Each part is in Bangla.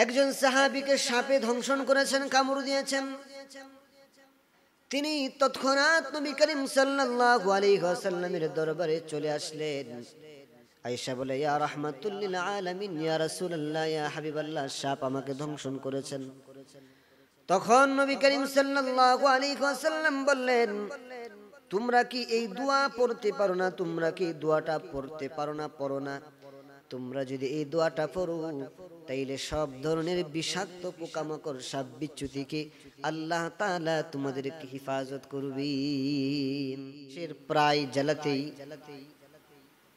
একজন সাহাবীকে সাপে দংশন করেছেন, কামড় দিয়েছেন। তিনি তৎক্ষণাৎ নবী করিম সাল্লাল্লাহু আলাইহি ওয়াসাল্লামের দরবারে চলে আসলেন। আয়েশা বলে, ইয়া রাহমাতুল লিল আলামিন, ইয়া রাসূলুল্লাহ, ইয়া হাবিবাল্লাহ, সাপ আমাকে দংশন করেছেন। তখন নবী করিম সাল্লাল্লাহু আলাইহি ওয়াসাল্লাম বললেন, তোমরা কি এই দোয়া পড়তে পারো না? তোমরা কি দোয়াটা পড়তে পারো না? পড়ো না। তোমরা যদি এই দোয়াটা পড়ো তাইলে সব ধরনের বিষাক্ত পোকামাকড়, সাপ বিচ্ছু থেকে আল্লাহ তাআলা তোমাদেরকে হেফাজত করবেন। এর প্রায় জেলাতেই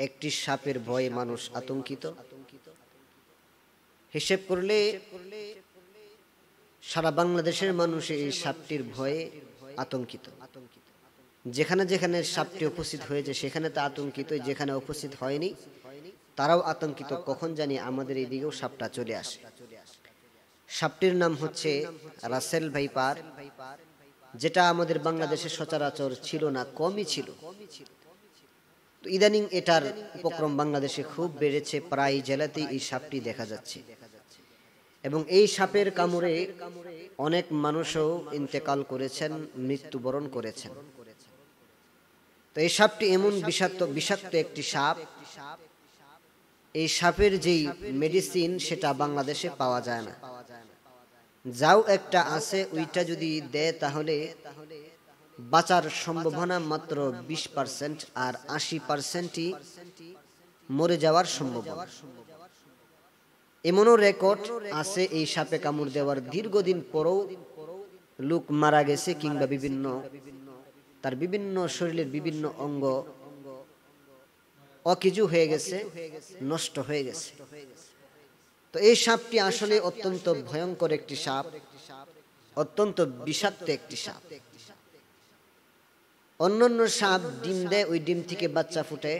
একটি সাপের ভয়ে মানুষ আতঙ্কিত। হিসেব করলে সারা বাংলাদেশের মানুষ এই সাপটির ভয়ে আতঙ্কিত। যেখানে যেখানে সাপটি উপস্থিত হয়েছে সেখানে তো আতঙ্কিত, যেখানে উপস্থিত হয়নি তারাও আতঙ্কিত, কখন জানি আমাদের এই দিকেও সাপটা চলে আসে। সাপটির নাম হচ্ছে রাসেল ভাইপার, যেটা আমাদের বাংলাদেশে সচরাচর ছিল না, কমই ছিল। ইদানিং এটার উপক্রম বাংলাদেশে খুব বেড়েছে, প্রায় জেলাতেই এই সাপটি দেখা যাচ্ছে। এবং এই সাপের কামড়ে অনেক মানুষও ইন্তেকাল করেছেন, মৃত্যুবরণ করেছেন। তো এই সাপটি এমন বিষাক্ত একটি সাপ, এই সাপের যেই মেডিসিন সেটা বাংলাদেশে পাওয়া যায় না। যাও একটা আছে, ওইটা যদি দেয় তাহলে বাঁচার সম্ভাবনা মাত্র 20%, আর 80%ই মরে যাওয়ার সম্ভাবনা। এমনও রেকর্ড আছে এই সাপে কামড় দেওয়ার দীর্ঘদিন পরেও লোক মারা গেছে, কিংবা তার বিভিন্ন শরীরের বিভিন্ন অঙ্গ অকেজু হয়ে গেছে, নষ্ট হয়ে গেছে। তো এই সাপটি আসলে অত্যন্ত ভয়ঙ্কর একটি সাপ, অত্যন্ত বিষাক্ত একটি সাপ। অন্যান্য সাপ ডিম দেয়, ওই ডিম থেকে বাচ্চা ফুটে,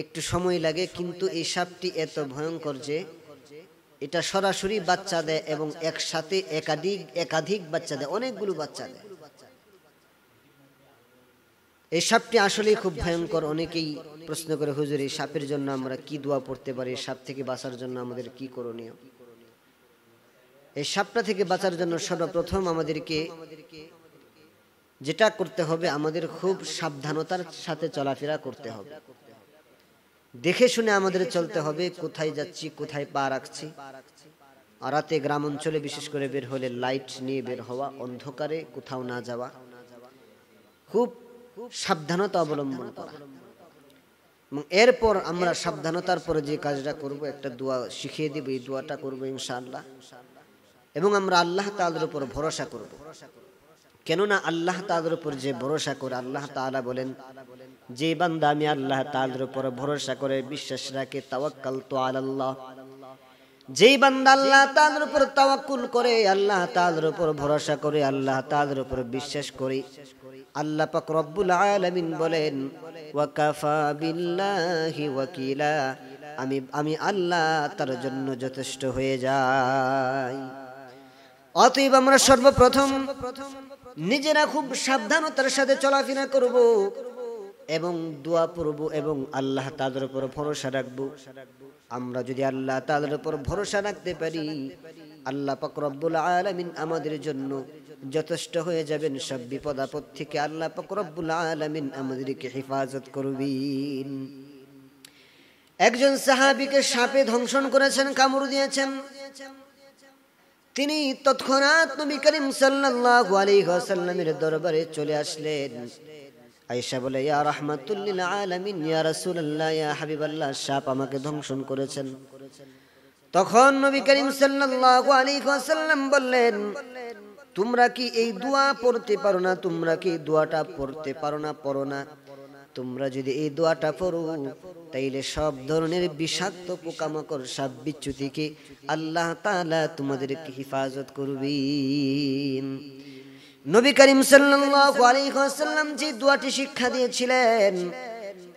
একটু সময় লাগে, কিন্তু এই সাপটি এত ভয়ঙ্কর যে এটা সরাসরি বাচ্চা দেয় এবং একসাথে একাধিক বাচ্চা দেয়, অনেকগুলো বাচ্চা দেয়। এই সাপটি আসলে খুব ভয়ঙ্কর। অনেকেই প্রশ্ন করে, হুজুর এই সাপের জন্য আমরা কি দোয়া পড়তে পারি? সাপ থেকে বাঁচার জন্য আমাদের কি করণীয়? এই সাপটা থেকে বাঁচার জন্য সর্বপ্রথম আমাদেরকে যেটা করতে হবে, আমাদের খুব সাবধানতার সাথে চলাফেরা করতে হবে, দেখে শুনে আমাদের চলতে হবে, কোথায় যাচ্ছি, কোথায় পা রাখছি। আর রাতে গ্রাম অঞ্চলে বিশেষ করে বের হলে লাইট নিয়ে বের হওয়া, অন্ধকারে কোথাও না যাওয়া, খুব সাবধানতা অবলম্বন করা। এবং এরপর আমরা সাবধানতার পরে যে কাজটা করব, একটা দোয়া শিখিয়ে দিব, এই দোয়াটা করবো ইনশাআল্লাহ। এবং আমরা আল্লাহ তাআলার উপর ভরসা করব, কেননা আল্লাহ তাআলার উপর যে ভরসা করে, আল্লাহ তাআলা বলেন, যে বান্দা আমি আল্লাহ তাআলার উপর ভরসা করে বিশ্বাস রাখে, তাওয়াক্কালতু আলাল্লাহ, যেই বান্দা আল্লাহ তাআলার উপর তাওয়াক্কুল করে, আল্লাহ তাআলার উপর ভরসা করে, আল্লাহ তাআলার উপর বিশ্বাস করে, আল্লাহ পাক রব্বুল আলামিন বলেন, ওয়া কাফা বিল্লাহি ওয়াকিলা, আমি আল্লাহ তার জন্য যথেষ্ট হয়ে যাই। অতএব আমরা সর্বপ্রথম নিজেরা খুব সাবধানতার সাথে চলাফেরা করব এবং দোয়া পড়ব এবং আল্লাহ তাআলার উপর ভরসা রাখব। আমরা যদি আল্লাহ তাআলার উপর ভরসা রাখতে পারি, আল্লাহ পাক রব্বুল আলামিন আমাদের জন্য যথেষ্ট হয়ে যাবেন। সব বিপদ আপদ থেকে আল্লাহ পাক রব্বুল আলামিন আমাদেরকে হেফাজত করবেন। একজন সাহাবীকে সাপে দংশন করেছেন, কামড় দিয়েছেন। তিনি তৎক্ষণাৎ নবী করিম সাল্লাল্লাহু আলাইহি ওয়াসাল্লামের দরবারে চলে আসলেন। আয়েশা বলে, ইয়া রাহমাতুল লিল আলামিন, ইয়া রাসূলুল্লাহ, ইয়া হাবিবাল্লাহ, সাপ আমাকে দংশন করেছেন। তখন নবী করিম সাল্লাল্লাহু আলাইহি ওয়াসাল্লাম বললেন, তোমরা কি এই দোয়া পড়তে পারো না? তোমরা কি দোয়াটা পড়তে পারো না? পড়ো না। তোমরা যদি এই দোয়াটা পড়ো তাইলে সব ধরনের বিষাক্ত পোকামাকড়, সাপ বিচ্ছু থেকে আল্লাহ তাআলা তোমাদেরকে হেফাজত করবেন। নবী করিম সাল্লাল্লাহু আলাইহি ওয়াসাল্লাম যে দোয়াটি শিক্ষা দিয়েছিলেন,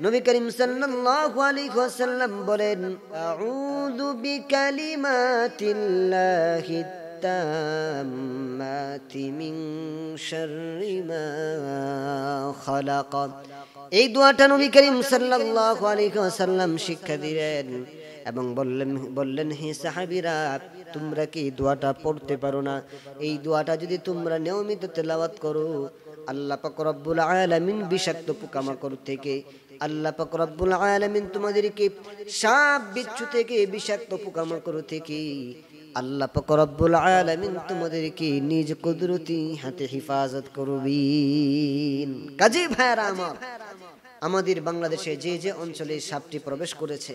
নবী করিম সাল্লাল্লাহু আলাইহি ওয়াসাল্লাম বলেন, আউযু বিকালিমাতিল্লাহি তাম্মাতি মিন শাররি মা খালাক। এই দোয়াটা নবী করিম সাল্লাল্লাহু আলাইহি ওয়াসাল্লাম শিক্ষা দিলেন। এবং বললেন হে সাহাবীরা, তোমরা কি দোয়াটা পড়তে পারো না? এই দোয়াটা যদি তোমরা নিয়মিত তেলাওয়াত করো, আল্লাহ পাক রব্বুল আলামিন বিষাক্ত পোকামাকড় থেকে, আল্লাহ পাক রব্বুল আলামিন তোমাদেরকে সাপ বিচ্ছু থেকে, বিষাক্ত পোকামাকড় থেকে আল্লাহ পাক রব্বুল আলামিন তোমাদেরকে নিজ কুদরতি হাতে হেফাজত করবেন। কাজী ভাইরা আমার, আমাদের বাংলাদেশে যে যে অঞ্চলে সাপটি প্রবেশ করেছে,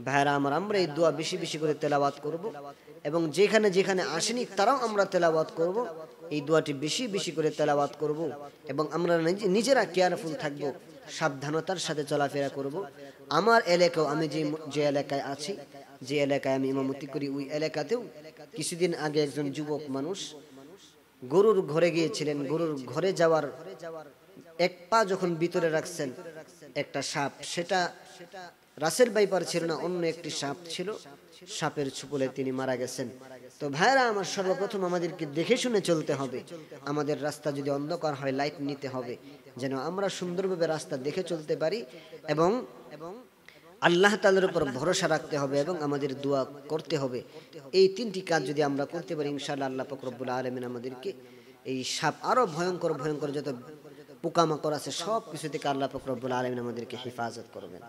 ভাইরা আমার, আমরা এই দোয়া বেশি বেশি করে তেলাওয়াত করব এবং যেখানে যেখানে আসেনি তারাও আমরা তেলাওয়াত করব। এই দোয়াটি বেশি বেশি করে তেলাওয়াত করব এবং আমরা নিজেরা কেয়ারফুল থাকব, সাবধানতার সাথে চলাফেরা করব। আমার এলাকাও, আমি যে এলাকায় আছি, যে এলাকায় আমি ইমামতি করি, ওই এলাকাতেও কিছুদিন আগে একজন যুবক মানুষ গরুর ঘরে গিয়েছিলেন। গরুর ঘরে যাওয়ার এক পা যখন ভিতরে রাখছেন, একটা সাপ, সেটা রাসেল ভাইপার ছিল না, অন্য একটি সাপ ছিল। সাপের ছোবলে তিনি মারা গেছেন। তো ভাইরা আমার, সর্বপ্রথম আমাদেরকে দেখে শুনে চলতে হবে। আমাদের রাস্তা যদি অন্ধকার হয়, লাইট নিতে হবে যেন আমরা সুন্দরভাবে রাস্তা দেখে চলতে পারি এবং আল্লাহ তাআলার উপর ভরসা রাখতে হবে এবং আমাদের দোয়া করতে হবে। এই তিনটি কাজ যদি আমরা করতে পারি, ইনশাআল্লাহ আল্লাহ পাক রব্বুল আলামিন আমাদেরকে এই সাপ আরো ভয়ঙ্কর ভয়ঙ্কর যত পোকামাকড় আছে সব কিছু থেকে আল্লাহ পাক রব্বুল আলামিন আমাদেরকে হেফাজত করবেন।